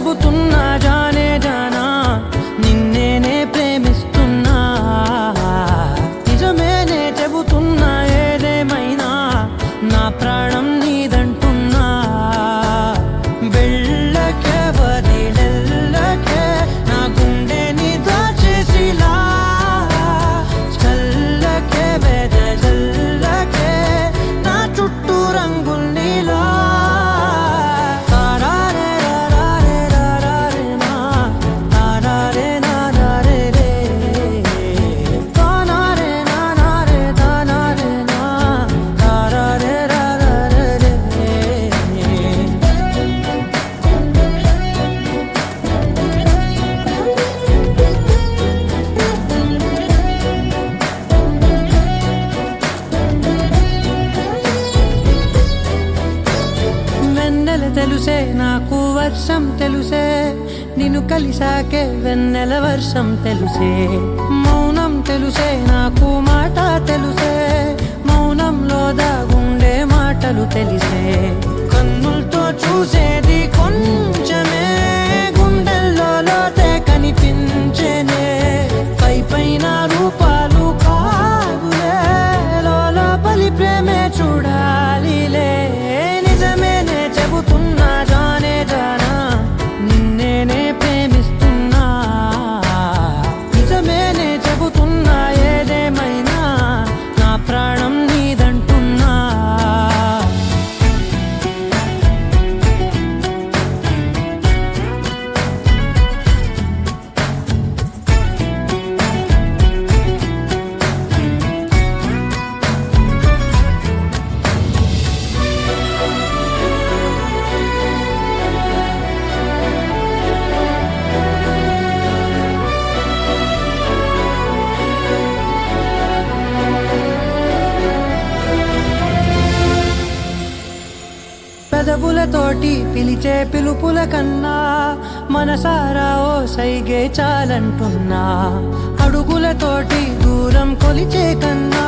చెబుతున్నా జానే జానా నిన్నేనే ప్రేమిస్తున్నా నిజమేనే చెబుతున్నా ఏదేమైనా నా ప్రాణం నీదంటున్నా వెళ్ళకే వదిలెళ్ళకే నా గుండెని దాచేసిలా చల్లకే వెదజల్లకే నా చుట్టూ రంగుల్నిలా తెలుసే నాకు వర్షం తెలుసే నిన్ను కలిసాకే వెన్నెల వర్షం తెలుసే మౌనం తెలుసే నాకు మాట తెలుసే మౌనంలో దాగుండే మాటలు తెలిసే కన్నులతో చూసేది కొంచెమే గుండెల్లో లోతే కనిపించేనే పై పైన రూపాలు కాదులే లోపలి ప్రేమే చూడాలిలే నిజమేనే చెబుతున్నా జానే జానా నిన్నేనే ప్రేమిస్తున్నా నిజమేనే చెబుతున్నా ఏదేమైనా నా ప్రాణం నీదంటున్నా పెదవులతోటి పిలిచే పిలుపుల కన్నా మనసారా ఓ సైగే చాలంటున్నా అడుగులతోటి దూరం కొలిచే కన్నా